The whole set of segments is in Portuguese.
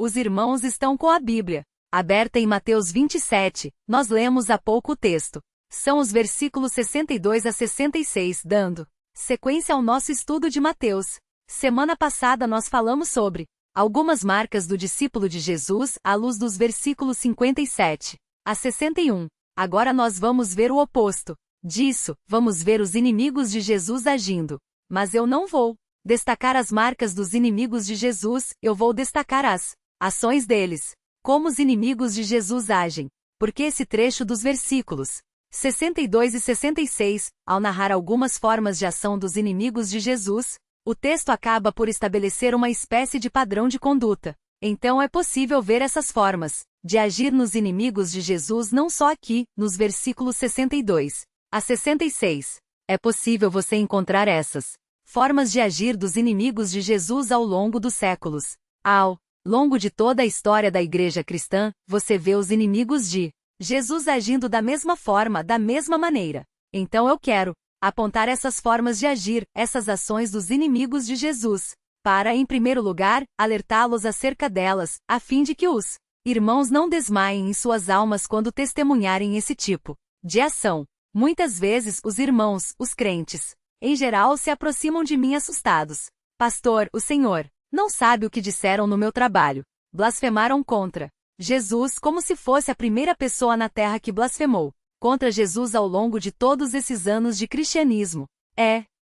Os irmãos estão com a Bíblia aberta em Mateus 27, nós lemos há pouco o texto. São os versículos 62 a 66, dando sequência ao nosso estudo de Mateus. Semana passada nós falamos sobre algumas marcas do discípulo de Jesus à luz dos versículos 57 a 61. Agora nós vamos ver o oposto disso, vamos ver os inimigos de Jesus agindo. Mas eu não vou destacar as marcas dos inimigos de Jesus, eu vou destacar as ações deles. Como os inimigos de Jesus agem. Porque esse trecho dos versículos 62 e 66, ao narrar algumas formas de ação dos inimigos de Jesus, o texto acaba por estabelecer uma espécie de padrão de conduta. Então é possível ver essas formas de agir nos inimigos de Jesus não só aqui, nos versículos 62 a 66. É possível você encontrar essas formas de agir dos inimigos de Jesus ao longo dos séculos. Ao longo de toda a história da Igreja cristã, você vê os inimigos de Jesus agindo da mesma forma, da mesma maneira. Então eu quero apontar essas formas de agir, essas ações dos inimigos de Jesus, para, em primeiro lugar, alertá-los acerca delas, a fim de que os irmãos não desmaiem em suas almas quando testemunharem esse tipo de ação. Muitas vezes, os irmãos, os crentes, em geral, se aproximam de mim assustados. Pastor, o Senhor não sabe o que disseram no meu trabalho. Blasfemaram contra Jesus como se fosse a primeira pessoa na Terra que blasfemou contra Jesus ao longo de todos esses anos de cristianismo.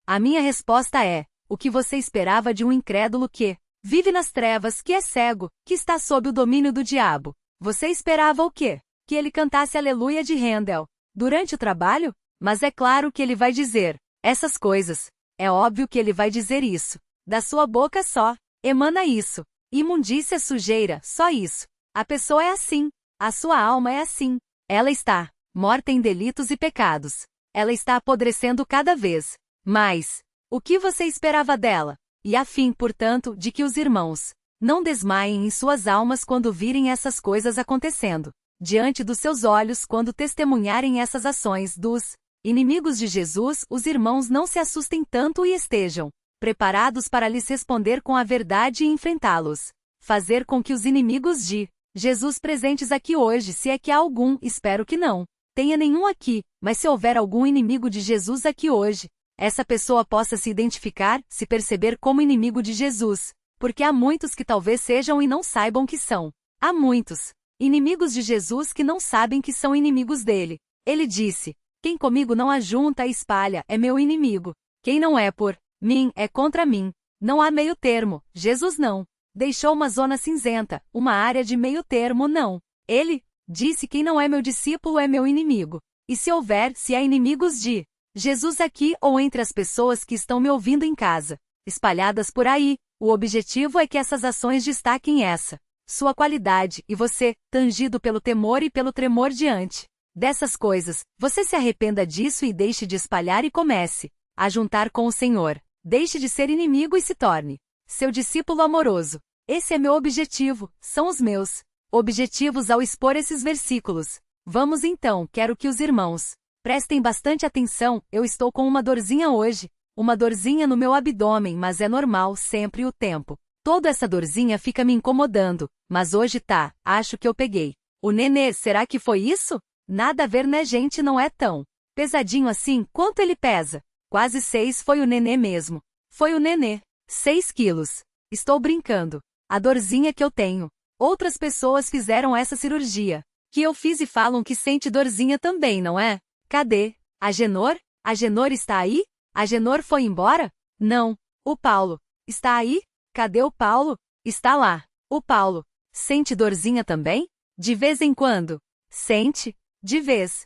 A minha resposta é: o que você esperava de um incrédulo que vive nas trevas, que é cego, que está sob o domínio do diabo? Você esperava o quê? Que ele cantasse Aleluia de Handel durante o trabalho? Mas é claro que ele vai dizer essas coisas. É óbvio que ele vai dizer isso. Da sua boca só emana isso. Imundícia, sujeira, só isso. A pessoa é assim. A sua alma é assim. Ela está morta em delitos e pecados. Ela está apodrecendo cada vez mais. O que você esperava dela? E a fim, portanto, de que os irmãos não desmaiem em suas almas quando virem essas coisas acontecendo diante dos seus olhos, quando testemunharem essas ações dos inimigos de Jesus, os irmãos não se assustem tanto e estejam preparados para lhes responder com a verdade e enfrentá-los. Fazer com que os inimigos de Jesus presentes aqui hoje, se é que há algum, espero que não tenha nenhum aqui, mas se houver algum inimigo de Jesus aqui hoje, essa pessoa possa se identificar, se perceber como inimigo de Jesus, porque há muitos que talvez sejam e não saibam que são. Há muitos inimigos de Jesus que não sabem que são inimigos dele. Ele disse: quem comigo não ajunta e espalha é meu inimigo. Quem não é por mim é contra mim. Não há meio termo. Jesus não deixou uma zona cinzenta, uma área de meio termo, não. Ele disse: quem não é meu discípulo é meu inimigo. E se houver, se há inimigos de Jesus aqui ou entre as pessoas que estão me ouvindo em casa, espalhadas por aí, o objetivo é que essas ações destaquem essa sua qualidade, e você, tangido pelo temor e pelo tremor diante dessas coisas, você se arrependa disso e deixe de espalhar e comece a juntar com o Senhor. Deixe de ser inimigo e se torne seu discípulo amoroso. Esse é meu objetivo, são os meus objetivos ao expor esses versículos. Vamos então, quero que os irmãos prestem bastante atenção. Eu estou com uma dorzinha hoje, uma dorzinha no meu abdômen, mas é normal, sempre o tempo. Toda essa dorzinha fica me incomodando, mas hoje tá, acho que eu peguei o nenê. Será que foi isso? Nada a ver, né, gente? Não é tão pesadinho assim. Quanto ele pesa? Quase 6. Foi o nenê mesmo. Foi o nenê. 6 quilos. Estou brincando. A dorzinha que eu tenho. Outras pessoas fizeram essa cirurgia que eu fiz e falam que sente dorzinha também, não é? Cadê a Genor? A Genor está aí? A Genor foi embora? Não. O Paulo está aí? Cadê o Paulo? Está lá. O Paulo sente dorzinha também? De vez em quando. Sente? De vez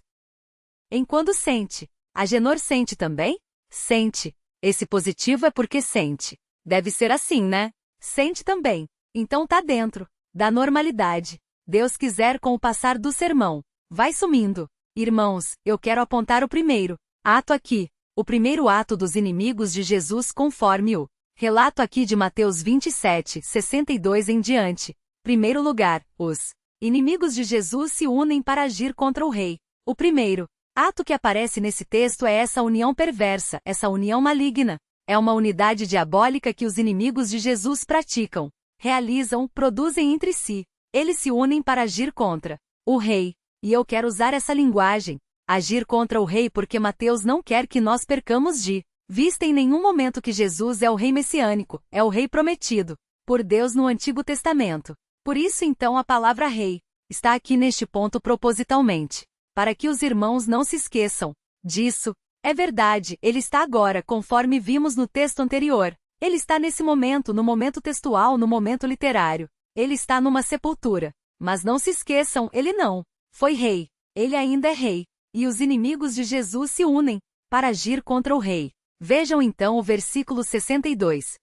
em quando sente. A Genor sente também? Sente. Esse positivo é porque sente. Deve ser assim, né? Sente também. Então tá dentro da normalidade. Deus quiser, com o passar do sermão, vai sumindo. Irmãos, eu quero apontar o primeiro ato aqui. O primeiro ato dos inimigos de Jesus conforme o relato aqui de Mateus 27, 62 em diante. Primeiro lugar, os inimigos de Jesus se unem para agir contra o rei. O primeiro ato que aparece nesse texto é essa união perversa, essa união maligna. É uma unidade diabólica que os inimigos de Jesus praticam. realizam, produzem entre si. Eles se unem para agir contra o rei. E eu quero usar essa linguagem. Agir contra o rei porque Mateus não quer que nós percamos de vista em nenhum momento que Jesus é o rei messiânico, é o rei prometido por Deus no Antigo Testamento. Por isso então a palavra rei está aqui neste ponto propositalmente, para que os irmãos não se esqueçam disso. É verdade, ele está agora, conforme vimos no texto anterior. Ele está nesse momento, no momento textual, no momento literário. Ele está numa sepultura. Mas não se esqueçam, ele não foi rei. Ele ainda é rei. E os inimigos de Jesus se unem para agir contra o rei. Vejam então o versículo 62.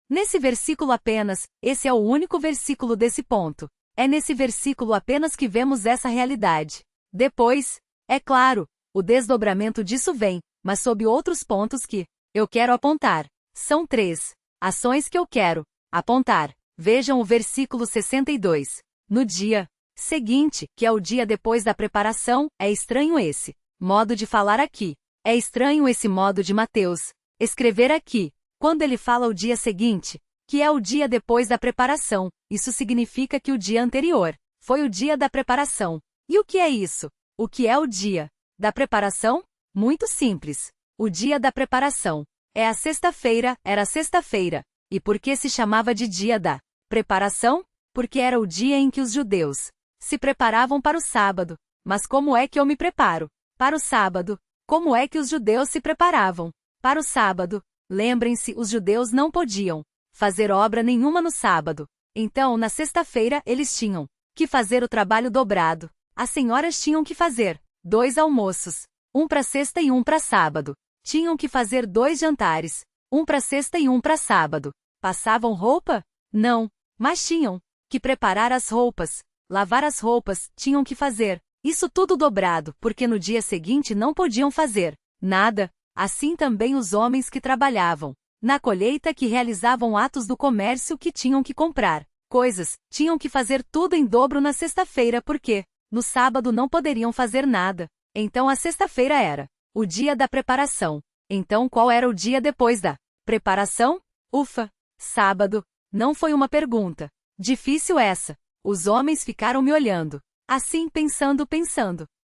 Nesse versículo apenas, esse é o único versículo desse ponto. É nesse versículo apenas que vemos essa realidade. Depois, é claro, o desdobramento disso vem, mas sob outros pontos que eu quero apontar. São 3 ações que eu quero apontar. Vejam o versículo 62. No dia seguinte, que é o dia depois da preparação, é estranho esse modo de falar aqui. É estranho esse modo de Mateus escrever aqui. Quando ele fala o dia seguinte, que é o dia depois da preparação, isso significa que o dia anterior foi o dia da preparação. E o que é isso? O que é o dia da preparação? Muito simples. O dia da preparação é a sexta-feira, era sexta-feira. E por que se chamava de dia da preparação? Porque era o dia em que os judeus se preparavam para o sábado. Mas como é que eu me preparo para o sábado? Como é que os judeus se preparavam para o sábado? Lembrem-se, os judeus não podiam fazer obra nenhuma no sábado. Então, na sexta-feira, eles tinham que fazer o trabalho dobrado. As senhoras tinham que fazer 2 almoços, um para sexta e um para sábado. Tinham que fazer 2 jantares, um para sexta e um para sábado. Passavam roupa? Não, mas tinham que preparar as roupas, lavar as roupas, tinham que fazer isso tudo dobrado, porque no dia seguinte não podiam fazer nada. Assim também os homens que trabalhavam na colheita, que realizavam atos do comércio, que tinham que comprar coisas, tinham que fazer tudo em dobro na sexta-feira, porque no sábado não poderiam fazer nada. Então a sexta-feira era o dia da preparação. Então qual era o dia depois da preparação? Ufa! Sábado. Não foi uma pergunta difícil essa. Os homens ficaram me olhando, assim, pensando.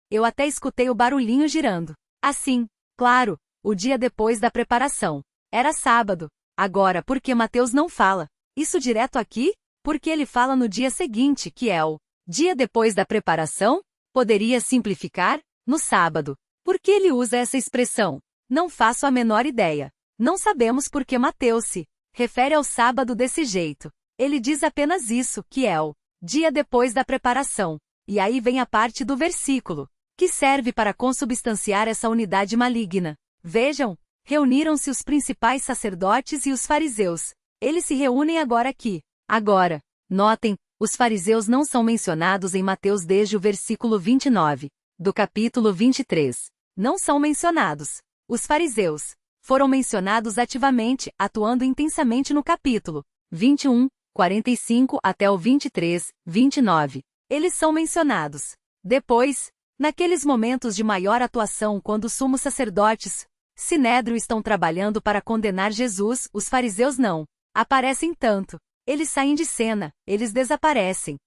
Eu até escutei o barulhinho girando. Assim, claro, o dia depois da preparação era sábado. Agora, por que Mateus não fala isso direto aqui? Porque ele fala no dia seguinte, que é o dia depois da preparação? Poderia simplificar no sábado. Por que ele usa essa expressão? Não faço a menor ideia. Não sabemos por que Mateus se refere ao sábado desse jeito. Ele diz apenas isso, que é o dia depois da preparação. E aí vem a parte do versículo que serve para consubstanciar essa unidade maligna. Vejam, reuniram-se os principais sacerdotes e os fariseus. Eles se reúnem agora aqui. Agora, notem, os fariseus não são mencionados em Mateus desde o versículo 29 do capítulo 23. Não são mencionados. Os fariseus foram mencionados ativamente, atuando intensamente no capítulo 21, 45 até o 23, 29. Eles são mencionados. Depois, naqueles momentos de maior atuação, quando os sumos sacerdotes, Sinédrio, estão trabalhando para condenar Jesus, os fariseus não aparecem tanto. Eles saem de cena, eles desaparecem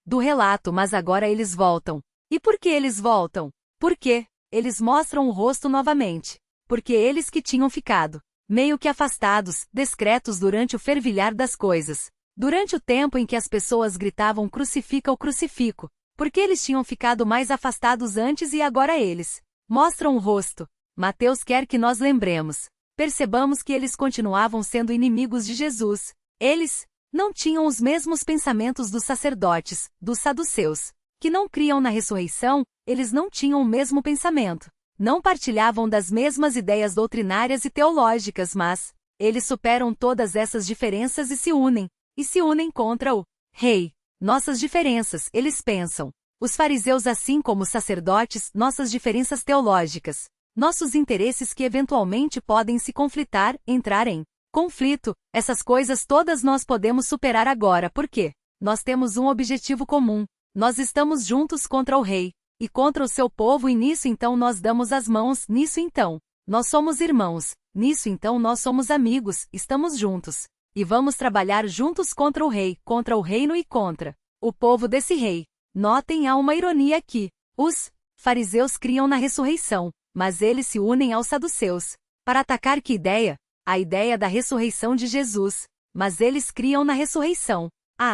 do relato, mas agora eles voltam. E por que eles voltam? Porque eles mostram o rosto novamente. Porque eles que tinham ficado meio que afastados, discretos durante o fervilhar das coisas, durante o tempo em que as pessoas gritavam crucifica o crucifico, porque eles tinham ficado mais afastados antes e agora eles mostram o rosto. Mateus quer que nós lembremos, percebamos que eles continuavam sendo inimigos de Jesus. Eles não tinham os mesmos pensamentos dos sacerdotes, dos saduceus, que não criam na ressurreição. Eles não tinham o mesmo pensamento. Não partilhavam das mesmas ideias doutrinárias e teológicas, mas eles superam todas essas diferenças e se unem contra o rei. Nossas diferenças, eles pensam. Os fariseus, assim como os sacerdotes, nossas diferenças teológicas, nossos interesses que eventualmente podem se conflitar, entrar em conflito, essas coisas todas nós podemos superar agora, porque nós temos um objetivo comum. Nós estamos juntos contra o rei e contra o seu povo, e nisso então nós damos as mãos, nisso então nós somos irmãos, nisso então nós somos amigos, estamos juntos. e vamos trabalhar juntos contra o rei, contra o reino e contra o povo desse rei. Notem, há uma ironia aqui. Os fariseus criam na ressurreição, mas eles se unem aos saduceus para atacar que ideia? A ideia da ressurreição de Jesus. Mas eles criam na ressurreição.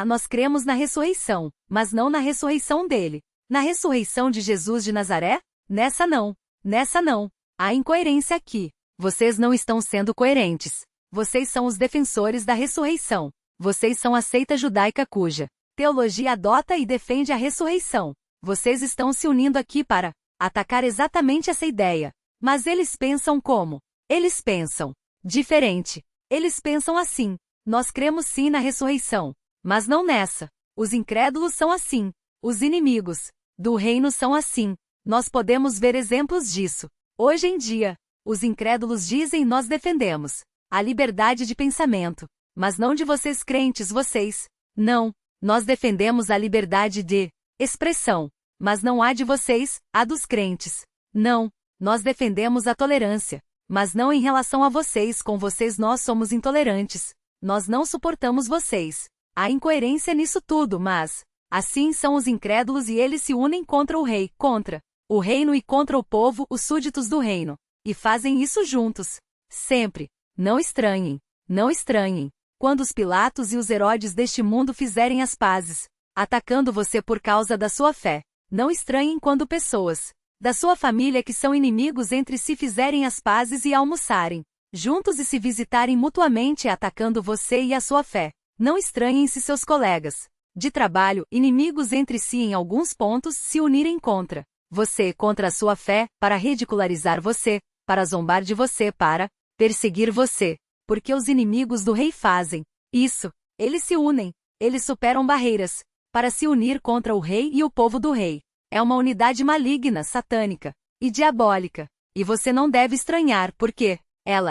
Nós cremos na ressurreição, mas não na ressurreição dele. Na ressurreição de Jesus de Nazaré? Nessa não. Nessa não. Há incoerência aqui. Vocês não estão sendo coerentes. Vocês são os defensores da ressurreição. Vocês são a seita judaica cuja teologia adota e defende a ressurreição. Vocês estão se unindo aqui para atacar exatamente essa ideia. Mas eles pensam como? Eles pensam diferente. Eles pensam assim. Nós cremos sim na ressurreição, mas não nessa. Os incrédulos são assim. Os inimigos do reino são assim. Nós podemos ver exemplos disso. Hoje em dia, os incrédulos dizem: nós defendemos a liberdade de pensamento, mas não de vocês crentes, vocês. Não, nós defendemos a liberdade de expressão, mas não há de vocês, a dos crentes. Não, nós defendemos a tolerância, mas não em relação a vocês, com vocês nós somos intolerantes. Nós não suportamos vocês. Há incoerência nisso tudo, mas assim são os incrédulos e eles se unem contra o rei, contra o reino e contra o povo, os súditos do reino. E fazem isso juntos. Sempre. Não estranhem. Não estranhem. Quando os Pilatos e os Herodes deste mundo fizerem as pazes, atacando você por causa da sua fé, não estranhem quando pessoas da sua família que são inimigos entre si fizerem as pazes e almoçarem juntos e se visitarem mutuamente atacando você e a sua fé. Não estranhem se seus colegas de trabalho, inimigos entre si em alguns pontos, se unirem contra você, contra a sua fé, para ridicularizar você, para zombar de você, para perseguir você. Porque os inimigos do rei fazem isso. Eles se unem, eles superam barreiras, para se unir contra o rei e o povo do rei. É uma unidade maligna, satânica e diabólica. E você não deve estranhar, porque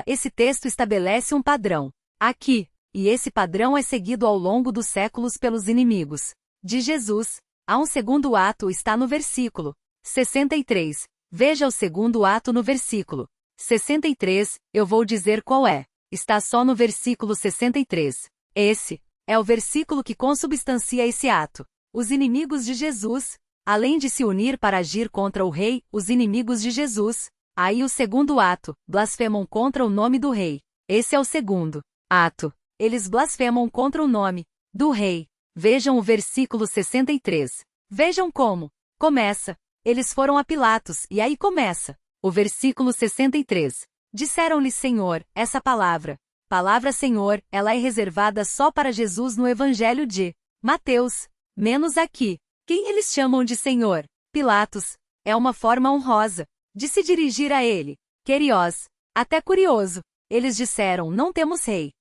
esse texto estabelece um padrão aqui, e esse padrão é seguido ao longo dos séculos pelos inimigos de Jesus. Há um segundo ato, está no versículo 63. Veja o segundo ato no versículo 63, eu vou dizer qual é. Está só no versículo 63. Esse é o versículo que consubstancia esse ato. Os inimigos de Jesus, além de se unir para agir contra o rei, os inimigos de Jesus, aí o segundo ato, blasfemam contra o nome do rei. Esse é o segundo ato. Eles blasfemam contra o nome do rei. Vejam o versículo 63. Vejam como começa. Eles foram a Pilatos, e aí começa o versículo 63. Disseram-lhe: Senhor, essa palavra Senhor, ela é reservada só para Jesus no Evangelho de Mateus, menos aqui. Quem eles chamam de Senhor? Pilatos. É uma forma honrosa de se dirigir a ele. Queriós. Até curioso. Eles disseram: não temos rei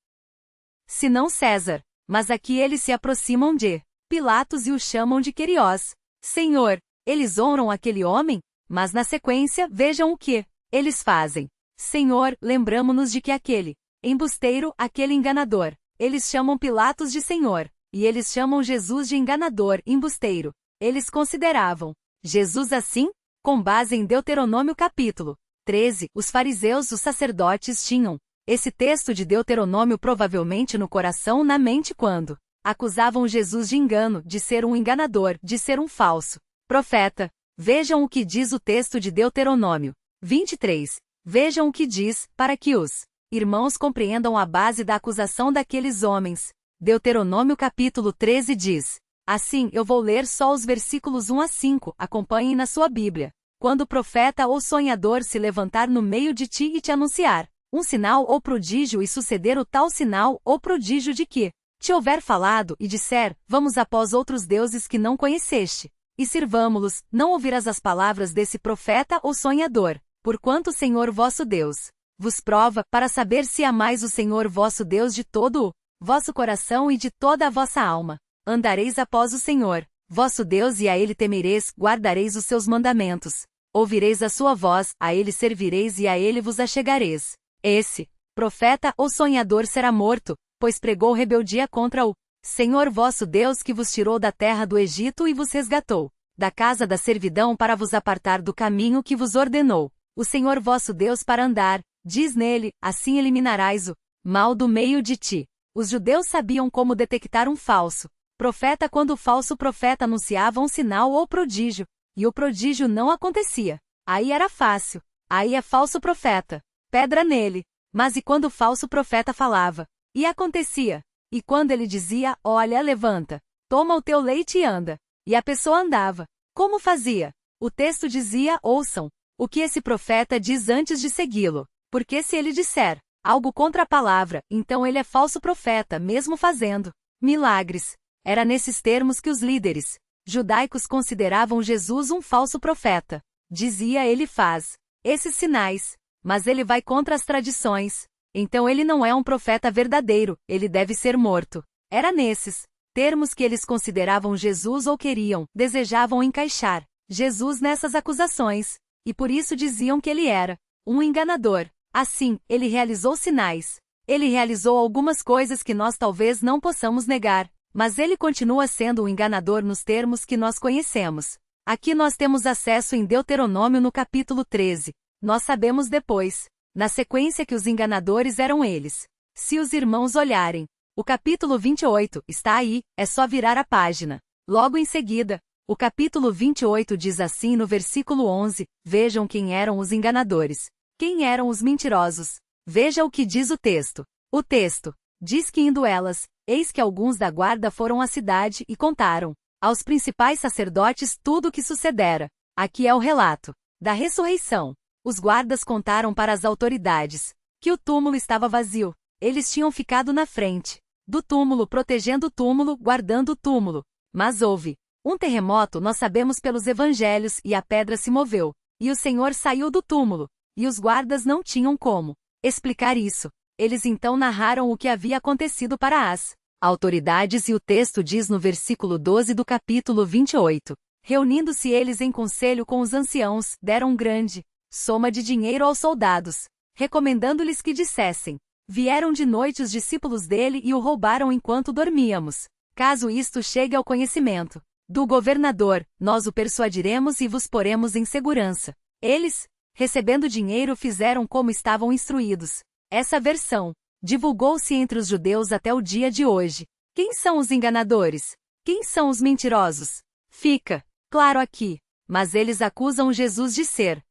senão César. Mas aqui eles se aproximam de Pilatos e o chamam de Queriós. Senhor. Eles honram aquele homem, mas na sequência, vejam o que eles fazem. Senhor, lembramo-nos de que aquele embusteiro, aquele enganador, eles chamam Pilatos de Senhor, e eles chamam Jesus de enganador, embusteiro. Eles consideravam Jesus assim? Com base em Deuteronômio capítulo 13, os fariseus, os sacerdotes tinham esse texto de Deuteronômio provavelmente no coração, na mente, quando acusavam Jesus de engano, de ser um enganador, de ser um falso profeta. Vejam o que diz o texto de Deuteronômio 23. Vejam o que diz, para que os irmãos compreendam a base da acusação daqueles homens. Deuteronômio capítulo 13 diz: assim, eu vou ler só os versículos 1 a 5, acompanhem na sua Bíblia. Quando o profeta ou sonhador se levantar no meio de ti e te anunciar um sinal ou prodígio e suceder o tal sinal ou prodígio de que te houver falado e disser: vamos após outros deuses que não conheceste, e sirvamo-los, não ouvirás as palavras desse profeta ou sonhador, porquanto o Senhor vosso Deus vos prova, para saber se amais o Senhor vosso Deus de todo o vosso coração e de toda a vossa alma. Andareis após o Senhor vosso Deus e a ele temereis, guardareis os seus mandamentos, ouvireis a sua voz, a ele servireis e a ele vos achegareis. Esse profeta ou sonhador será morto, pois pregou rebeldia contra o Senhor vosso Deus que vos tirou da terra do Egito e vos resgatou da casa da servidão para vos apartar do caminho que vos ordenou o Senhor vosso Deus para andar. Diz nele: assim eliminarás o mal do meio de ti. Os judeus sabiam como detectar um falso profeta quando o falso profeta anunciava um sinal ou prodígio, e o prodígio não acontecia. Aí era fácil. Aí é falso profeta. Pedra nele. Mas e quando o falso profeta falava? E acontecia. E quando ele dizia, olha, levanta, toma o teu leite e anda. E a pessoa andava. Como fazia? O texto dizia, ouçam, o que esse profeta diz antes de segui-lo. Porque se ele disser algo contra a palavra, então ele é falso profeta, mesmo fazendo milagres. Era nesses termos que os líderes judaicos consideravam Jesus um falso profeta. Dizia, ele faz esses sinais, mas ele vai contra as tradições. Então ele não é um profeta verdadeiro, ele deve ser morto. Era nesses termos que eles consideravam Jesus ou desejavam encaixar Jesus nessas acusações, e por isso diziam que ele era um enganador. Assim, ele realizou sinais. Ele realizou algumas coisas que nós talvez não possamos negar, mas ele continua sendo um enganador nos termos que nós conhecemos. Aqui nós temos acesso em Deuteronômio no capítulo 13. Nós sabemos depois, na sequência, que os enganadores eram eles. Se os irmãos olharem, o capítulo 28 está aí, é só virar a página. Logo em seguida, o capítulo 28 diz assim no versículo 11, vejam quem eram os enganadores. Quem eram os mentirosos? Veja o que diz o texto. O texto diz que indo elas, eis que alguns da guarda foram à cidade e contaram aos principais sacerdotes tudo o que sucedera. Aqui é o relato da ressurreição. Os guardas contaram para as autoridades que o túmulo estava vazio. Eles tinham ficado na frente do túmulo, protegendo o túmulo, guardando o túmulo. Mas houve um terremoto, nós sabemos pelos evangelhos, e a pedra se moveu. E o Senhor saiu do túmulo. E os guardas não tinham como explicar isso. Eles então narraram o que havia acontecido para as autoridades, e o texto diz no versículo 12 do capítulo 28. Reunindo-se eles em conselho com os anciãos, deram grande soma de dinheiro aos soldados, recomendando-lhes que dissessem: vieram de noite os discípulos dele e o roubaram enquanto dormíamos. Caso isto chegue ao conhecimento do governador, nós o persuadiremos e vos poremos em segurança. Eles, recebendo dinheiro, fizeram como estavam instruídos. Essa versão divulgou-se entre os judeus até o dia de hoje. Quem são os enganadores? Quem são os mentirosos? Fica claro aqui. Mas eles acusam Jesus de ser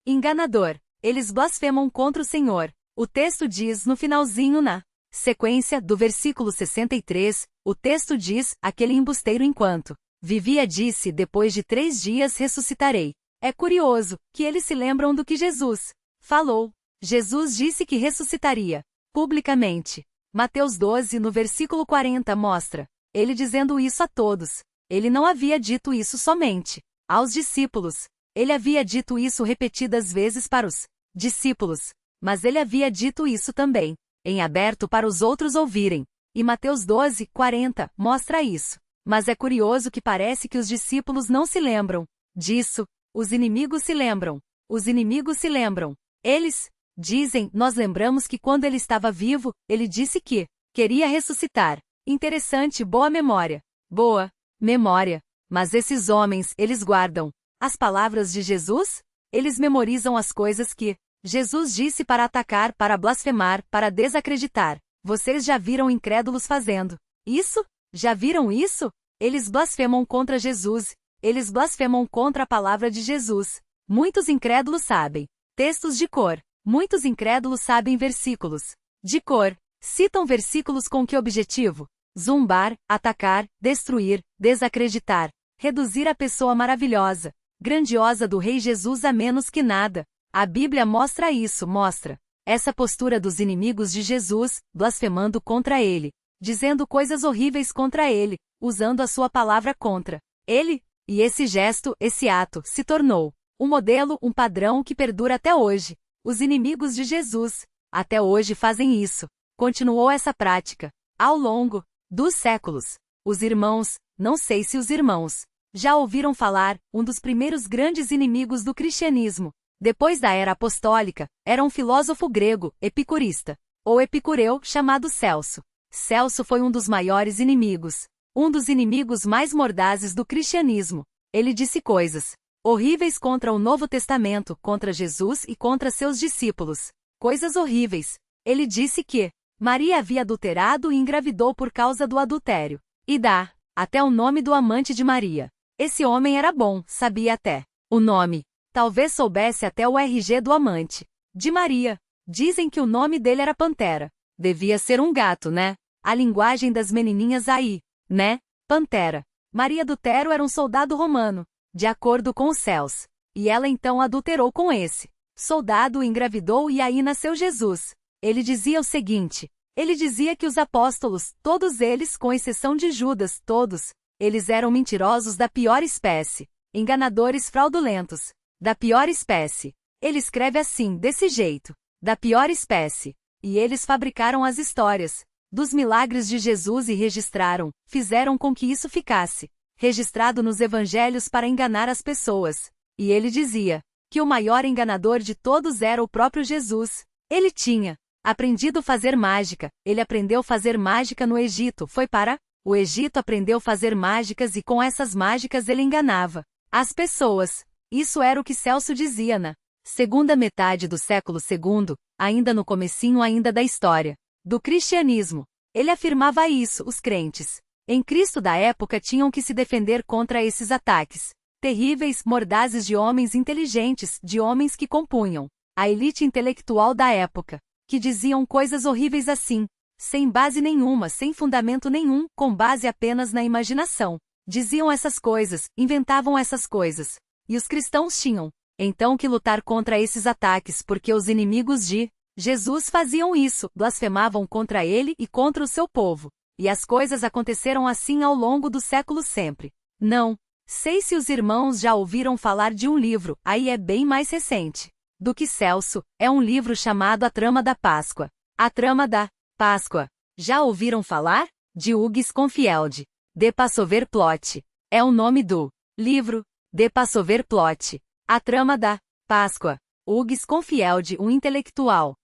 enganador. Eles blasfemam contra o Senhor. O texto diz no finalzinho, na sequência do versículo 63, o texto diz, aquele embusteiro enquanto vivia disse, depois de 3 dias ressuscitarei. É curioso que eles se lembram do que Jesus falou. Jesus disse que ressuscitaria publicamente. Mateus 12, no versículo 40, mostra ele dizendo isso a todos. Ele não havia dito isso somente aos discípulos. Ele havia dito isso repetidas vezes para os discípulos. Mas ele havia dito isso também em aberto para os outros ouvirem. E Mateus 12, 40 mostra isso. Mas é curioso que parece que os discípulos não se lembram disso. Os inimigos se lembram. Os inimigos se lembram. Eles dizem, nós lembramos que quando ele estava vivo, ele disse que queria ressuscitar. Interessante, boa memória. Boa memória. Mas esses homens, eles guardam as palavras de Jesus? Eles memorizam as coisas que Jesus disse para atacar, para blasfemar, para desacreditar. Vocês já viram incrédulos fazendo isso? Já viram isso? Eles blasfemam contra Jesus. Eles blasfemam contra a palavra de Jesus. Muitos incrédulos sabem textos de cor. Muitos incrédulos sabem versículos de cor. Citam versículos com que objetivo? Zombar, atacar, destruir, desacreditar, reduzir a pessoa maravilhosa, grandiosa do Rei Jesus a menos que nada. A Bíblia mostra isso, mostra essa postura dos inimigos de Jesus, blasfemando contra ele, dizendo coisas horríveis contra ele, usando a sua palavra contra ele. E esse gesto, esse ato, se tornou um modelo, um padrão que perdura até hoje. Os inimigos de Jesus, até hoje fazem isso. Continuou essa prática ao longo dos séculos. Os irmãos, não sei se os irmãos já ouviram falar, um dos primeiros grandes inimigos do cristianismo, depois da era apostólica, era um filósofo grego, epicurista, ou epicureu, chamado Celso. Celso foi um dos maiores inimigos, um dos inimigos mais mordazes do cristianismo. Ele disse coisas horríveis contra o Novo Testamento, contra Jesus e contra seus discípulos. Coisas horríveis. Ele disse que Maria havia adulterado e engravidou por causa do adultério. E dá até o nome do amante de Maria. Esse homem era bom, sabia até o nome. Talvez soubesse até o RG do amante de Maria. Dizem que o nome dele era Pantera. Devia ser um gato, né? A linguagem das menininhas aí, né? Pantera. Maria adultero era um soldado romano, de acordo com os céus. E ela então adulterou com esse soldado, engravidou e aí nasceu Jesus. Ele dizia o seguinte: ele dizia que os apóstolos, todos eles, com exceção de Judas, todos, eles eram mentirosos da pior espécie, enganadores fraudulentos, da pior espécie. Ele escreve assim, desse jeito, da pior espécie. E eles fabricaram as histórias dos milagres de Jesus e registraram, fizeram com que isso ficasse registrado nos evangelhos para enganar as pessoas. E ele dizia que o maior enganador de todos era o próprio Jesus. Ele tinha aprendido a fazer mágica, ele aprendeu a fazer mágica no Egito, foi para o Egito, aprendeu a fazer mágicas e com essas mágicas ele enganava as pessoas. Isso era o que Celso dizia na segunda metade do século II, ainda no comecinho ainda da história do cristianismo. Ele afirmava isso, os crentes em Cristo da época tinham que se defender contra esses ataques terríveis, mordazes de homens inteligentes, de homens que compunham a elite intelectual da época, que diziam coisas horríveis assim, sem base nenhuma, sem fundamento nenhum, com base apenas na imaginação. Diziam essas coisas, inventavam essas coisas. E os cristãos tinham, então, que lutar contra esses ataques porque os inimigos de Jesus faziam isso, blasfemavam contra ele e contra o seu povo. E as coisas aconteceram assim ao longo do século sempre. Não sei se os irmãos já ouviram falar de um livro, aí é bem mais recente do que Celso, é um livro chamado A Trama da Páscoa. A Trama da Páscoa. Já ouviram falar? De Hugues Confield. The Passover Plot. É o nome do livro, The Passover Plot. A Trama da Páscoa. Hugues Confield, um intelectual.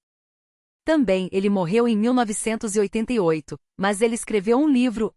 Também ele morreu em 1988, mas ele escreveu um livro,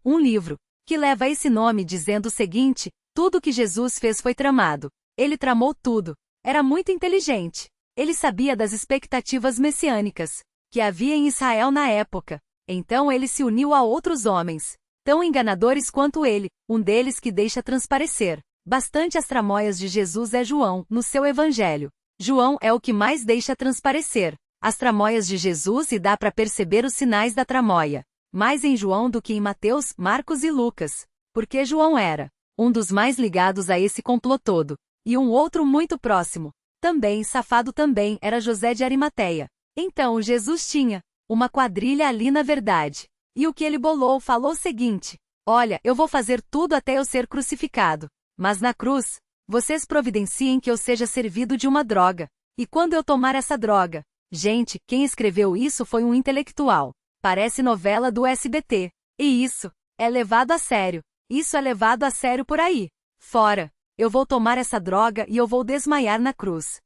que leva esse nome dizendo o seguinte: tudo que Jesus fez foi tramado. Ele tramou tudo. Era muito inteligente. Ele sabia das expectativas messiânicas que havia em Israel na época. Então ele se uniu a outros homens, tão enganadores quanto ele, um deles que deixa transparecer bastante as tramóias de Jesus é João, no seu evangelho. João é o que mais deixa transparecer as tramóias de Jesus e dá para perceber os sinais da tramóia, mais em João do que em Mateus, Marcos e Lucas, porque João era um dos mais ligados a esse complô todo. E um outro muito próximo, também safado também, era José de Arimateia. Então Jesus tinha uma quadrilha ali na verdade. E o que ele bolou falou o seguinte: olha, eu vou fazer tudo até eu ser crucificado. Mas na cruz, vocês providenciem que eu seja servido de uma droga. E quando eu tomar essa droga? Gente, quem escreveu isso foi um intelectual. Parece novela do SBT. E isso é levado a sério. Isso é levado a sério por aí fora. Eu vou tomar essa droga e eu vou desmaiar na cruz.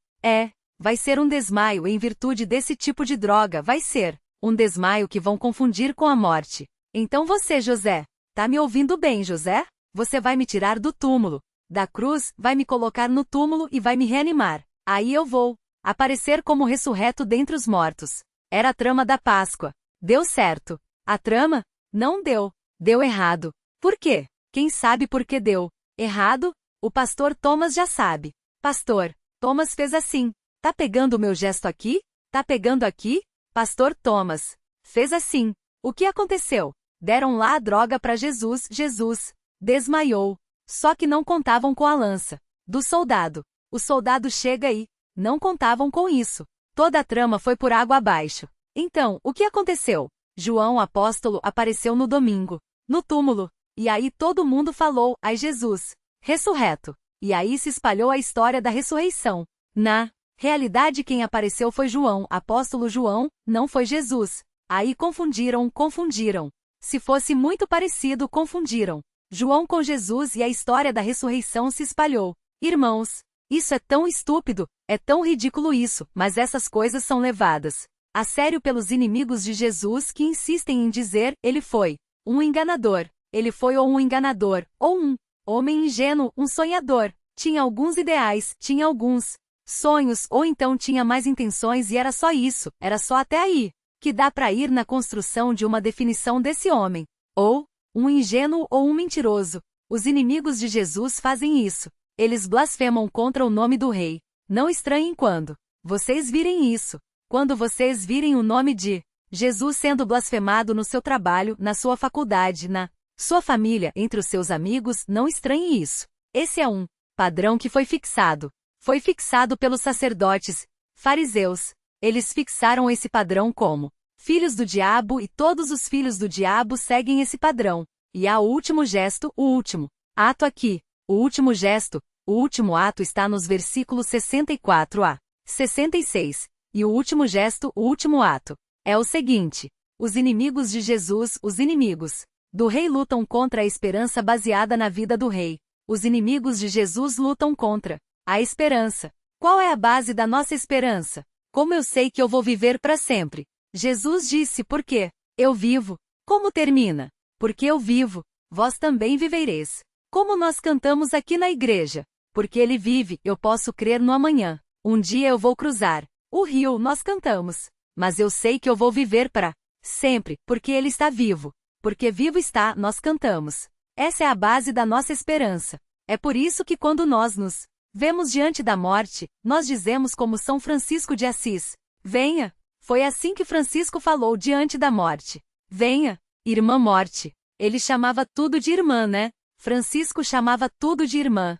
Vai ser um desmaio em virtude desse tipo de droga, vai ser um desmaio que vão confundir com a morte. Então você, José, tá me ouvindo bem, José? Você vai me tirar do túmulo, da cruz, vai me colocar no túmulo e vai me reanimar. Aí eu vou aparecer como ressurreto dentre os mortos. Era a trama da Páscoa. Deu certo. A trama? Não deu. Deu errado. Por quê? Quem sabe por que deu errado? O pastor Thomas já sabe. Pastor Thomas fez assim. Tá pegando o meu gesto aqui? Tá pegando aqui? Pastor Thomas fez assim. O que aconteceu? Deram lá a droga para Jesus. Jesus desmaiou. Só que não contavam com a lança do soldado. O soldado chega aí. Não contavam com isso. Toda a trama foi por água abaixo. Então, o que aconteceu? João apóstolo apareceu no domingo, no túmulo. E aí todo mundo falou: ai, Jesus ressurreto. E aí se espalhou a história da ressurreição. Na realidade, quem apareceu foi João, apóstolo João, não foi Jesus. Aí confundiram. Se fosse muito parecido, confundiram João com Jesus e a história da ressurreição se espalhou. Irmãos, isso é tão estúpido, é tão ridículo isso, mas essas coisas são levadas a sério pelos inimigos de Jesus que insistem em dizer: ele foi um enganador, ele foi ou um enganador, ou um homem ingênuo, um sonhador. Tinha alguns ideais, tinha alguns sonhos, ou então tinha mais intenções e era só isso, era só até aí. que dá para ir na construção de uma definição desse homem, ou um ingênuo ou um mentiroso. Os inimigos de Jesus fazem isso. Eles blasfemam contra o nome do rei. Não estranhem quando vocês virem isso. Quando vocês virem o nome de Jesus sendo blasfemado no seu trabalho, na sua faculdade, na sua família, entre os seus amigos, não estranhe isso. Esse é um padrão que foi fixado. Foi fixado pelos sacerdotes, fariseus. Eles fixaram esse padrão como filhos do diabo e todos os filhos do diabo seguem esse padrão. E há o último gesto, o último ato aqui. O último gesto, o último ato está nos versículos 64 a 66. E o último gesto, o último ato, é o seguinte: os inimigos de Jesus, os inimigos do rei lutam contra a esperança baseada na vida do rei. Os inimigos de Jesus lutam contra a esperança. Qual é a base da nossa esperança? Como eu sei que eu vou viver para sempre? Jesus disse: porque eu vivo. Como termina? Porque eu vivo, vós também vivereis. Como nós cantamos aqui na igreja. Porque ele vive, eu posso crer no amanhã. Um dia eu vou cruzar o rio, nós cantamos. Mas eu sei que eu vou viver para sempre, porque ele está vivo. Porque vivo está, nós cantamos. Essa é a base da nossa esperança. É por isso que quando nós nos vemos diante da morte, nós dizemos como São Francisco de Assis: venha. Foi assim que Francisco falou diante da morte. Venha, irmã morte. Ele chamava tudo de irmã, né? Francisco chamava tudo de irmã.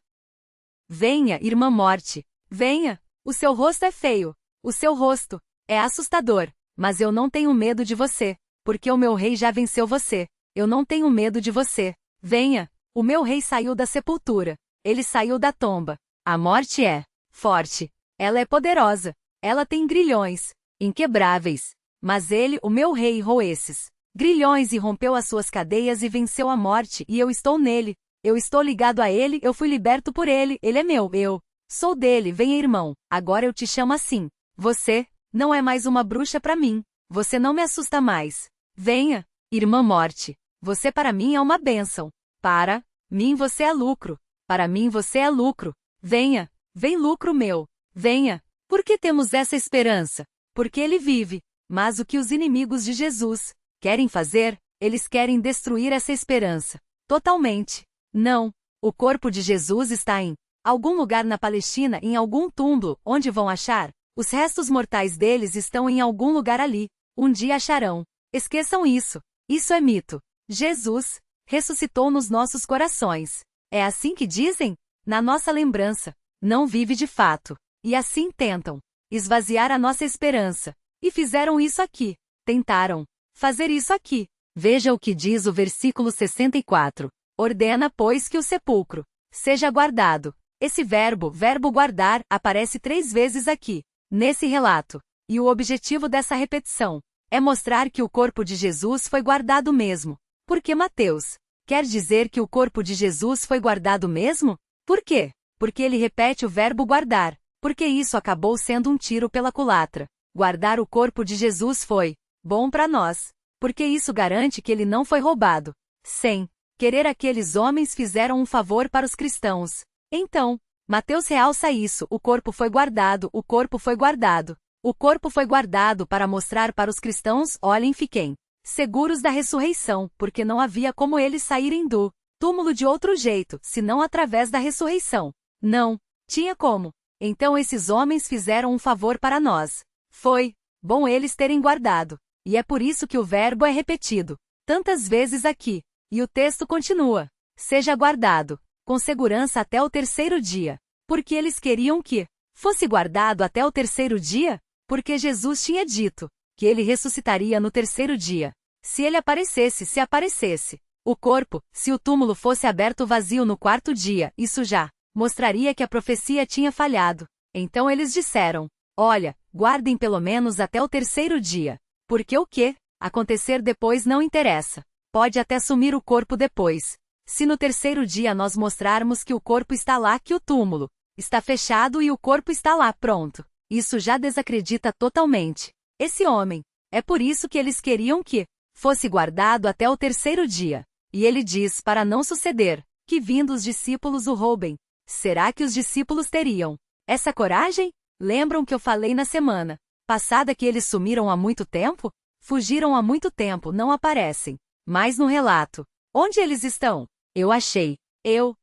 Venha, irmã morte. Venha. O seu rosto é feio. O seu rosto é assustador. Mas eu não tenho medo de você. Porque o meu rei já venceu você. Eu não tenho medo de você. Venha. O meu rei saiu da sepultura. Ele saiu da tomba. A morte é forte. Ela é poderosa. Ela tem grilhões inquebráveis. Mas ele, o meu rei, errou esses grilhões e rompeu as suas cadeias e venceu a morte, e eu estou nele. Eu estou ligado a ele, eu fui liberto por ele, ele é meu, eu sou dele. Venha, irmão, agora eu te chamo assim. Você não é mais uma bruxa para mim. Você não me assusta mais. Venha, irmã morte. Você para mim é uma bênção. Para mim você é lucro. Para mim você é lucro. Venha, vem lucro meu. Venha. Por que temos essa esperança? Porque ele vive. Mas o que os inimigos de Jesus querem fazer? Eles querem destruir essa esperança. Totalmente. Não. O corpo de Jesus está em algum lugar na Palestina, em algum túmulo, onde vão achar? Os restos mortais deles estão em algum lugar ali. Um dia acharão. Esqueçam isso. Isso é mito. Jesus ressuscitou nos nossos corações. É assim que dizem? Na nossa lembrança. Não vive de fato. E assim tentam esvaziar a nossa esperança. E fizeram isso aqui. Tentaram fazer isso aqui. Veja o que diz o versículo 64. Ordena, pois, que o sepulcro seja guardado. Esse verbo guardar, aparece 3 vezes aqui, nesse relato. E o objetivo dessa repetição é mostrar que o corpo de Jesus foi guardado mesmo. Por que Mateus quer dizer que o corpo de Jesus foi guardado mesmo? Por quê? Porque ele repete o verbo guardar. Porque isso acabou sendo um tiro pela culatra. Guardar o corpo de Jesus foi bom para nós. Porque isso garante que ele não foi roubado. Sem querer, aqueles homens fizeram um favor para os cristãos. Então, Mateus realça isso: o corpo foi guardado, o corpo foi guardado. O corpo foi guardado para mostrar para os cristãos: olhem, fiquem seguros da ressurreição, porque não havia como eles saírem do túmulo de outro jeito, senão através da ressurreição. Não tinha como. Então esses homens fizeram um favor para nós. Foi bom eles terem guardado. E é por isso que o verbo é repetido tantas vezes aqui. E o texto continua: seja guardado com segurança até o 3º dia. Porque eles queriam que fosse guardado até o 3º dia? Porque Jesus tinha dito que ele ressuscitaria no 3º dia. Se ele aparecesse, se aparecesse o corpo, se o túmulo fosse aberto vazio no 4º dia, isso já mostraria que a profecia tinha falhado. Então eles disseram: olha, guardem pelo menos até o 3º dia. Porque o que acontecer depois não interessa. Pode até sumir o corpo depois. Se no 3º dia nós mostrarmos que o corpo está lá, que o túmulo está fechado e o corpo está lá, pronto. Isso já desacredita totalmente esse homem. É por isso que eles queriam que fosse guardado até o 3º dia. E ele diz para não suceder que vindo os discípulos o roubem. Será que os discípulos teriam essa coragem? Lembram que eu falei na semana passada que eles sumiram há muito tempo? Fugiram há muito tempo, não aparecem. Mas no relato. Onde eles estão? Eu achei. Eu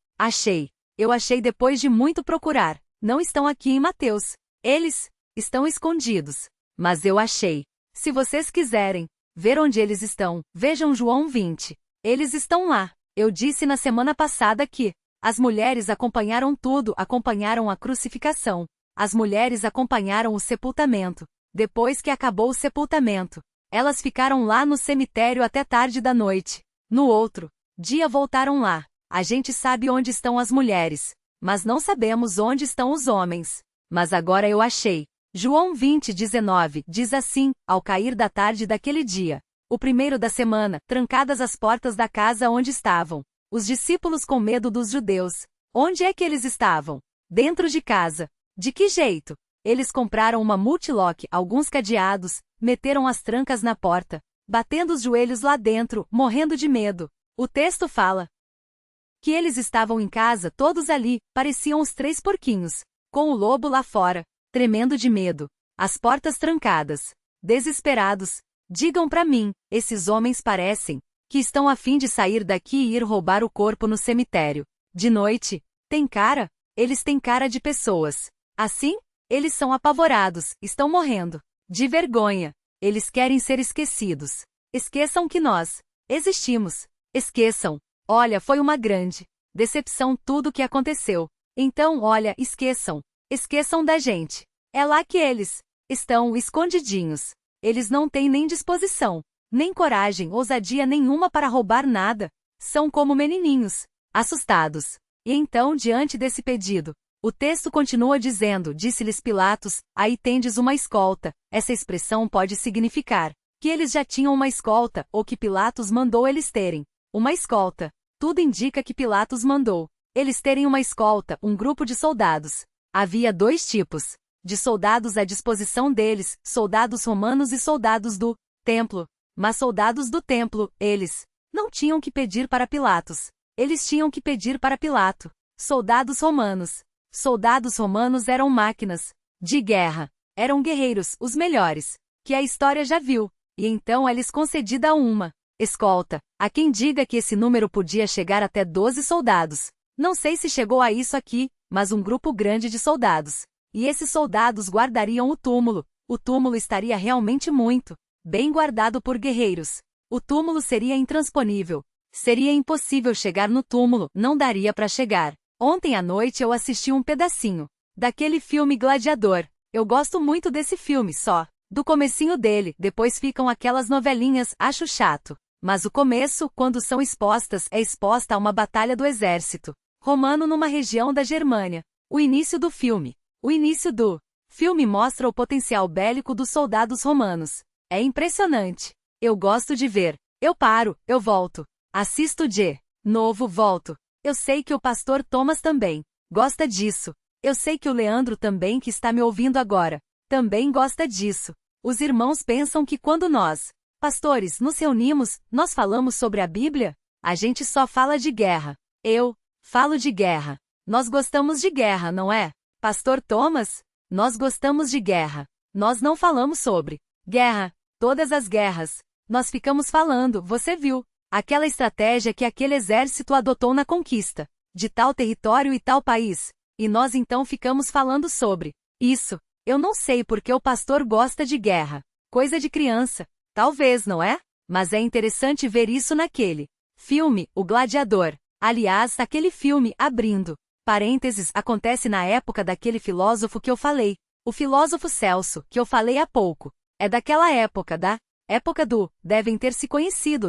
achei depois de muito procurar. Não estão aqui em Mateus. Eles estão escondidos. Mas eu achei. Se vocês quiserem ver onde eles estão, vejam João 20. Eles estão lá. Eu disse na semana passada que as mulheres acompanharam tudo, acompanharam a crucificação. As mulheres acompanharam o sepultamento. Depois que acabou o sepultamento, elas ficaram lá no cemitério até tarde da noite. No outro dia voltaram lá. A gente sabe onde estão as mulheres, mas não sabemos onde estão os homens. Mas agora eu achei. João 20:19 diz assim: ao cair da tarde daquele dia, o primeiro da semana, trancadas as portas da casa onde estavam os discípulos com medo dos judeus. Onde é que eles estavam? Dentro de casa. De que jeito? Eles compraram uma multilock, alguns cadeados, meteram as trancas na porta, batendo os joelhos lá dentro, morrendo de medo. O texto fala que eles estavam em casa, todos ali, pareciam os 3 porquinhos, com o lobo lá fora, tremendo de medo, as portas trancadas, desesperados. Digam pra mim, esses homens parecem que estão a fim de sair daqui e ir roubar o corpo no cemitério. De noite, tem cara? Eles têm cara de pessoas. Assim, eles são apavorados, estão morrendo de vergonha. Eles querem ser esquecidos. Esqueçam que nós existimos. Esqueçam. Olha, foi uma grande decepção tudo o que aconteceu. Então, olha, esqueçam. Esqueçam da gente. É lá que eles estão escondidinhos. Eles não têm nem disposição, nem coragem, ousadia nenhuma para roubar nada. São como menininhos, assustados. E então, diante desse pedido, o texto continua dizendo: disse-lhes Pilatos, aí tendes uma escolta. Essa expressão pode significar que eles já tinham uma escolta, ou que Pilatos mandou eles terem uma escolta. Tudo indica que Pilatos mandou eles terem uma escolta, um grupo de soldados. Havia 2 tipos de soldados à disposição deles, soldados romanos e soldados do templo. Mas soldados do templo, eles não tinham que pedir para Pilatos. Eles tinham que pedir para Pilato. Soldados romanos. Soldados romanos eram máquinas de guerra. Eram guerreiros, os melhores, que a história já viu. E então é-lhes concedida uma escolta. Há quem diga que esse número podia chegar até 12 soldados. Não sei se chegou a isso aqui, mas um grupo grande de soldados. E esses soldados guardariam o túmulo. O túmulo estaria realmente muito bem guardado por guerreiros. O túmulo seria intransponível. Seria impossível chegar no túmulo, não daria para chegar. Ontem à noite eu assisti um pedacinho daquele filme Gladiador. Eu gosto muito desse filme, só do comecinho dele, depois ficam aquelas novelinhas, acho chato. Mas o começo, quando são expostas, é exposta a uma batalha do exército romano numa região da Germânia. O início do filme mostra o potencial bélico dos soldados romanos. É impressionante. Eu gosto de ver. Eu paro, eu volto. Assisto de novo, volto. Eu sei que o pastor Thomas também gosta disso. Eu sei que o Leandro também, que está me ouvindo agora, também gosta disso. Os irmãos pensam que quando nós, pastores, nos reunimos, nós falamos sobre a Bíblia? A gente só fala de guerra. Eu falo de guerra. Nós gostamos de guerra, não é? Pastor Thomas? Nós gostamos de guerra. Nós não falamos sobre guerra. Todas as guerras. Nós ficamos falando, você viu, aquela estratégia que aquele exército adotou na conquista de tal território e tal país. E nós então ficamos falando sobre isso. Eu não sei porque o pastor gosta de guerra. Coisa de criança. Talvez, não é? Mas é interessante ver isso naquele filme, O Gladiador. Aliás, aquele filme, abrindo parênteses, acontece na época daquele filósofo que eu falei. O filósofo Celso, que eu falei há pouco. É daquela época, devem ter se conhecido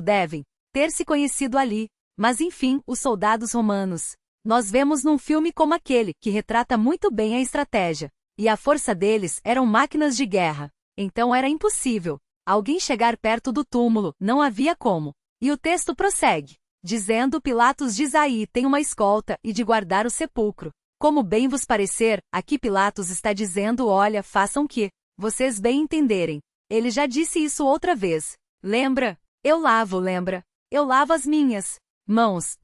ali. Mas enfim, os soldados romanos. Nós vemos num filme como aquele, que retrata muito bem a estratégia. E a força deles eram máquinas de guerra. Então era impossível alguém chegar perto do túmulo, não havia como. E o texto prossegue, dizendo: Pilatos diz aí, tem uma escolta, e de guardar o sepulcro. Como bem vos parecer, aqui Pilatos está dizendo: olha, façam que vocês bem entenderem. Ele já disse isso outra vez. Lembra? Eu lavo as minhas mãos,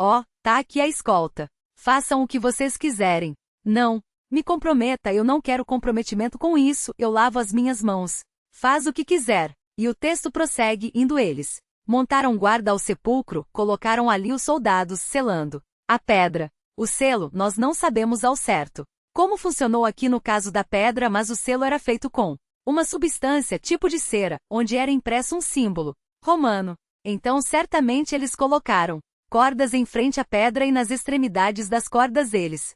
tá aqui a escolta. Façam o que vocês quiserem. Não me comprometa, eu não quero comprometimento com isso, eu lavo as minhas mãos. Faz o que quiser. E o texto prossegue, indo eles. Montaram guarda ao sepulcro, colocaram ali os soldados, selando a pedra. O selo, nós não sabemos ao certo como funcionou aqui no caso da pedra, mas o selo era feito com uma substância tipo de cera, onde era impresso um símbolo romano. Então certamente eles colocaram cordas em frente à pedra e nas extremidades das cordas eles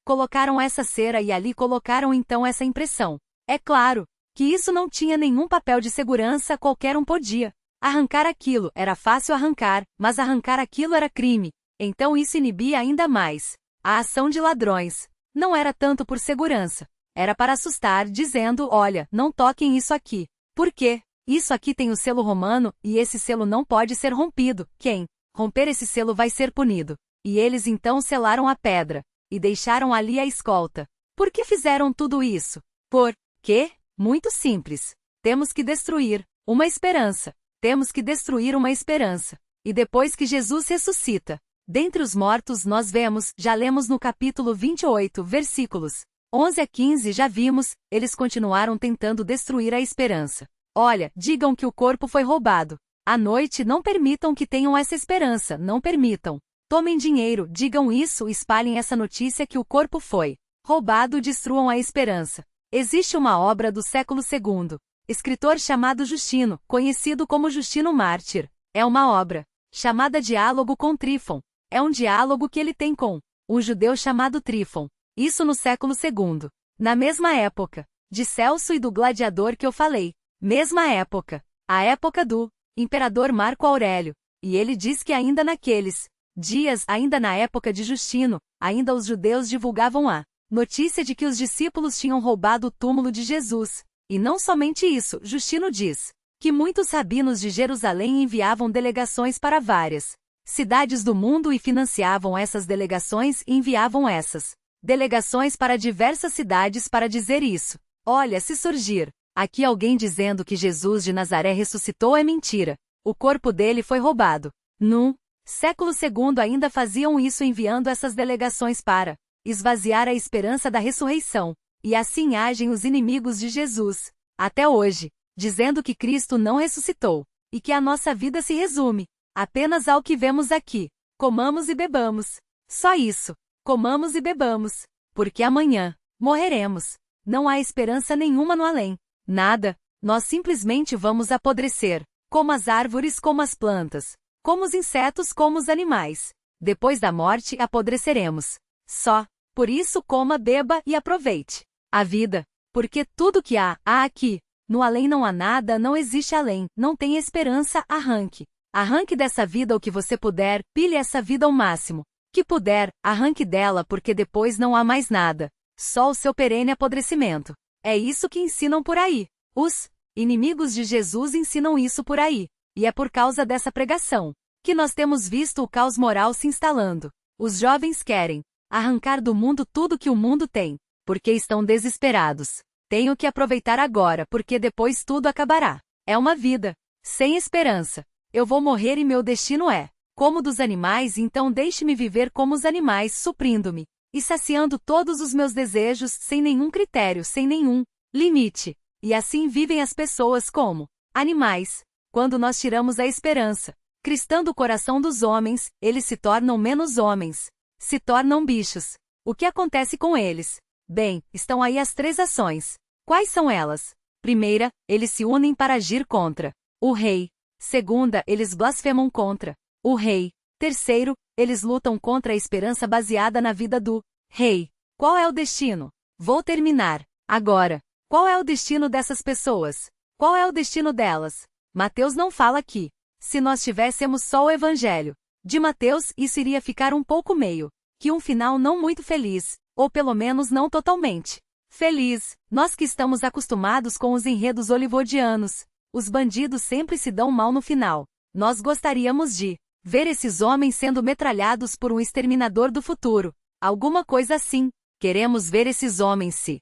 colocaram essa cera e ali colocaram então essa impressão. É claro que isso não tinha nenhum papel de segurança, qualquer um podia arrancar aquilo, era fácil arrancar, mas arrancar aquilo era crime. Então isso inibia ainda mais a ação de ladrões. Não era tanto por segurança, era para assustar, dizendo, olha, não toquem isso aqui. Por quê? Isso aqui tem o selo romano, e esse selo não pode ser rompido. Quem romper esse selo vai ser punido. E eles então selaram a pedra, e deixaram ali a escolta. Por que fizeram tudo isso? Por quê? Muito simples. Temos que destruir uma esperança. Temos que destruir uma esperança. E depois que Jesus ressuscita dentre os mortos, nós vemos, já lemos no capítulo 28, versículos 11 a 15, já vimos, eles continuaram tentando destruir a esperança. Olha, digam que o corpo foi roubado. À noite, não permitam que tenham essa esperança, não permitam. Tomem dinheiro, digam isso, espalhem essa notícia que o corpo foi roubado, destruam a esperança. Existe uma obra do século II, escritor chamado Justino, conhecido como Justino Mártir. É uma obra chamada Diálogo com Trífon. É um diálogo que ele tem com um judeu chamado Trífon. Isso no século II. Na mesma época de Celso e do gladiador que eu falei. Mesma época. A época do imperador Marco Aurélio. E ele diz que ainda naqueles dias, ainda na época de Justino, ainda os judeus divulgavam a notícia de que os discípulos tinham roubado o túmulo de Jesus. E não somente isso, Justino diz que muitos rabinos de Jerusalém enviavam delegações para várias cidades do mundo e financiavam essas delegações e enviavam essas delegações para diversas cidades para dizer isso. Olha, se surgir aqui alguém dizendo que Jesus de Nazaré ressuscitou, é mentira. O corpo dele foi roubado. No século II ainda faziam isso, enviando essas delegações para esvaziar a esperança da ressurreição. E assim agem os inimigos de Jesus, até hoje, dizendo que Cristo não ressuscitou, e que a nossa vida se resume apenas ao que vemos aqui. Comamos e bebamos. Só isso. Comamos e bebamos. Porque amanhã morreremos. Não há esperança nenhuma no além. Nada. Nós simplesmente vamos apodrecer. Como as árvores, como as plantas. Como os insetos, como os animais. Depois da morte, apodreceremos. Só. Por isso, coma, beba e aproveite a vida. Porque tudo que há aqui. No além não há nada, não existe além. Não tem esperança, arranque. Arranque dessa vida o que você puder, pilhe essa vida ao máximo que puder, arranque dela porque depois não há mais nada. Só o seu perene apodrecimento. É isso que ensinam por aí. Os inimigos de Jesus ensinam isso por aí. E é por causa dessa pregação que nós temos visto o caos moral se instalando. Os jovens querem arrancar do mundo tudo que o mundo tem, porque estão desesperados. Tenho que aproveitar agora porque depois tudo acabará. É uma vida sem esperança. Eu vou morrer e meu destino é como dos animais, então deixe-me viver como os animais, suprindo-me e saciando todos os meus desejos sem nenhum critério, sem nenhum limite. E assim vivem as pessoas como animais. Quando nós tiramos a esperança cristã do coração dos homens, eles se tornam menos homens, se tornam bichos. O que acontece com eles? Bem, estão aí as 3 ações. Quais são elas? Primeira, eles se unem para agir contra o rei. Segunda, eles blasfemam contra o rei. Terceiro, eles lutam contra a esperança baseada na vida do rei. Qual é o destino? Vou terminar agora. Qual é o destino dessas pessoas? Qual é o destino delas? Mateus não fala aqui. Se nós tivéssemos só o evangelho de Mateus, isso iria ficar um pouco meio que um final não muito feliz, ou pelo menos não totalmente feliz. Nós que estamos acostumados com os enredos hollywoodianos, os bandidos sempre se dão mal no final. Nós gostaríamos de ver esses homens sendo metralhados por um exterminador do futuro. Alguma coisa assim. Queremos ver esses homens se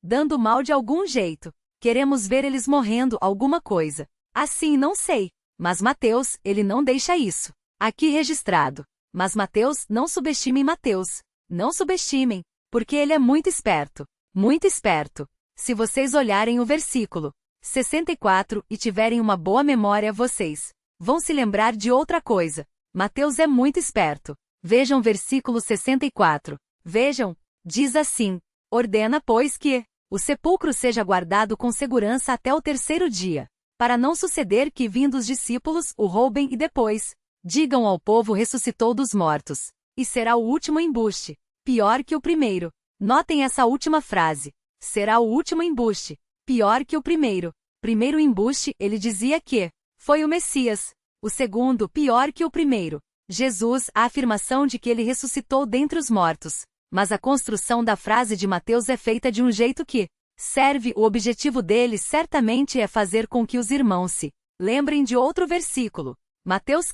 dando mal de algum jeito. Queremos ver eles morrendo, alguma coisa assim, não sei. Mas Mateus, ele não deixa isso aqui registrado. Mas Mateus, não subestimem Mateus. Não subestimem, porque ele é muito esperto. Muito esperto. Se vocês olharem o versículo 64 e tiverem uma boa memória, vocês vão se lembrar de outra coisa. Mateus é muito esperto. Vejam versículo 64. Vejam, diz assim: ordena, pois, que o sepulcro seja guardado com segurança até o terceiro dia, para não suceder que, vindo os discípulos, o roubem e depois digam ao povo: ressuscitou dos mortos. E será o último embuste, pior que o primeiro. Notem essa última frase. Será o último embuste, pior que o primeiro. Primeiro embuste, ele dizia que foi o Messias. O segundo, pior que o primeiro. Jesus, a afirmação de que ele ressuscitou dentre os mortos. Mas a construção da frase de Mateus é feita de um jeito que serve. O objetivo dele certamente é fazer com que os irmãos se lembrem de outro versículo. Mateus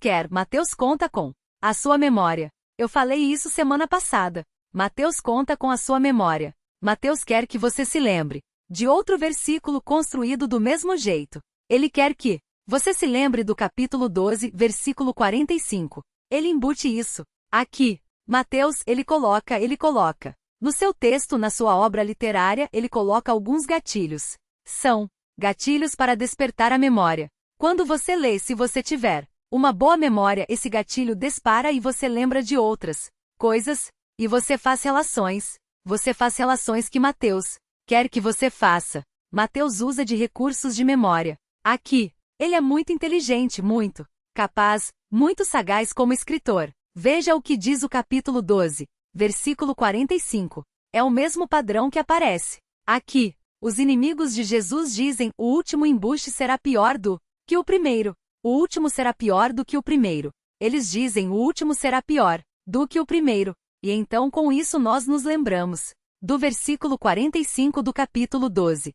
conta com a sua memória. Eu falei isso semana passada. Mateus conta com a sua memória. Mateus quer que você se lembre de outro versículo construído do mesmo jeito. Ele quer que você se lembre do capítulo 12, versículo 45. Ele embute isso aqui. Mateus, ele coloca. No seu texto, na sua obra literária, ele coloca alguns gatilhos. São gatilhos para despertar a memória. Quando você lê, se você tiver uma boa memória, esse gatilho dispara e você lembra de outras coisas, e você faz relações. Você faz relações que Mateus quer que você faça. Mateus usa de recursos de memória. Aqui, ele é muito inteligente, muito capaz, muito sagaz como escritor. Veja o que diz o capítulo 12, versículo 45. É o mesmo padrão que aparece aqui. Os inimigos de Jesus dizem: o último embuste será pior do que o primeiro. O último será pior do que o primeiro. Eles dizem: o último será pior do que o primeiro. E então com isso nós nos lembramos do versículo 45 do capítulo 12.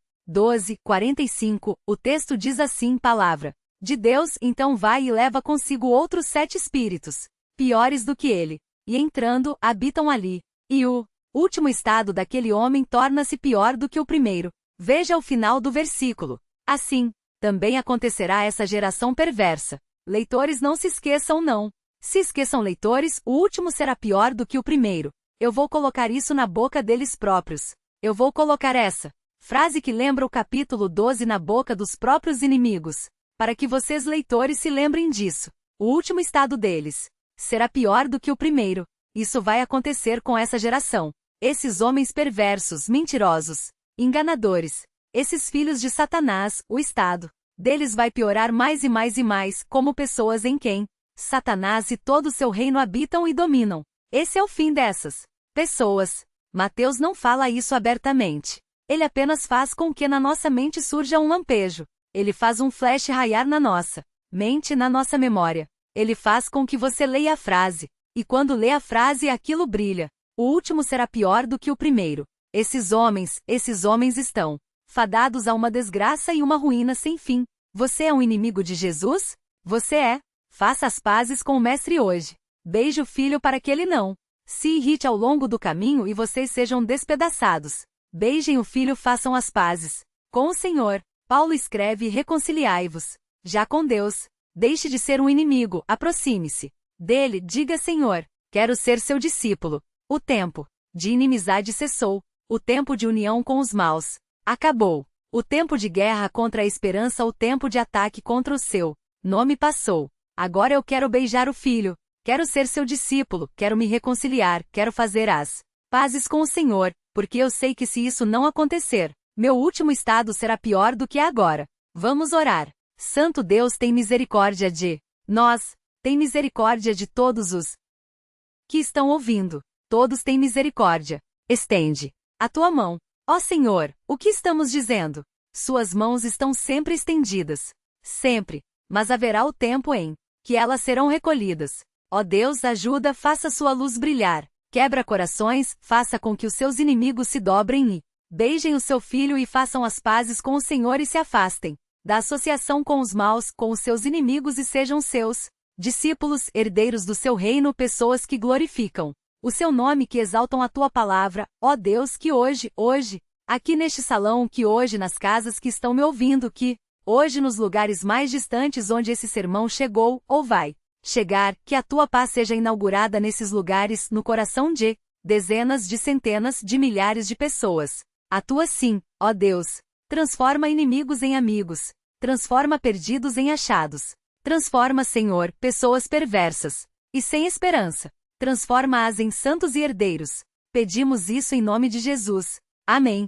45, o texto diz assim: palavra de Deus, então vai e leva consigo outros 7 espíritos, piores do que ele, e entrando, habitam ali. E o último estado daquele homem torna-se pior do que o primeiro. Veja o final do versículo. Assim também acontecerá essa geração perversa. Leitores, não se esqueçam, não. Se esqueçam, leitores, o último será pior do que o primeiro. Eu vou colocar isso na boca deles próprios. Eu vou colocar essa frase que lembra o capítulo 12 na boca dos próprios inimigos, para que vocês, leitores, se lembrem disso. O último estado deles será pior do que o primeiro. Isso vai acontecer com essa geração. Esses homens perversos, mentirosos, enganadores, esses filhos de Satanás, o estado deles vai piorar mais e mais e mais, como pessoas em quem Satanás e todo o seu reino habitam e dominam. Esse é o fim dessas pessoas. Mateus não fala isso abertamente. Ele apenas faz com que na nossa mente surja um lampejo. Ele faz um flash raiar na nossa mente, na nossa memória. Ele faz com que você leia a frase. E quando lê a frase, aquilo brilha. O último será pior do que o primeiro. Esses homens estão fadados a uma desgraça e uma ruína sem fim. Você é um inimigo de Jesus? Você é. Faça as pazes com o Mestre hoje. Beije o filho para que ele não se irrite ao longo do caminho e vocês sejam despedaçados. Beijem o filho, façam as pazes com o Senhor. Paulo escreve: reconciliai-vos já com Deus. Deixe de ser um inimigo, aproxime-se dele, diga: Senhor, quero ser seu discípulo. O tempo de inimizade cessou. O tempo de união com os maus acabou. O tempo de guerra contra a esperança, o tempo de ataque contra o seu nome passou. Agora eu quero beijar o filho. Quero ser seu discípulo, quero me reconciliar, quero fazer as pazes com o Senhor, porque eu sei que se isso não acontecer, meu último estado será pior do que agora. Vamos orar. Santo Deus, tem misericórdia de nós, tem misericórdia de todos os que estão ouvindo. Todos têm misericórdia. Estende a tua mão. Ó Senhor, o que estamos dizendo? Suas mãos estão sempre estendidas. Sempre. Mas haverá o tempo em que elas serão recolhidas. Ó Deus, ajuda, faça sua luz brilhar. Quebra corações, faça com que os seus inimigos se dobrem e beijem o seu filho e façam as pazes com o Senhor e se afastem da associação com os maus, com os seus inimigos e sejam seus discípulos, herdeiros do seu reino, pessoas que glorificam o seu nome, que exaltam a tua palavra. Ó Deus, que hoje, aqui neste salão, que hoje nas casas que estão me ouvindo, que hoje nos lugares mais distantes onde esse sermão chegou, ou vai chegar, que a tua paz seja inaugurada nesses lugares, no coração de dezenas de centenas de milhares de pessoas. A tua sim, ó Deus, Transforma inimigos em amigos. Transforma perdidos em achados. Transforma, Senhor, pessoas perversas e sem esperança. Transforma-as em santos e herdeiros. Pedimos isso em nome de Jesus. Amém.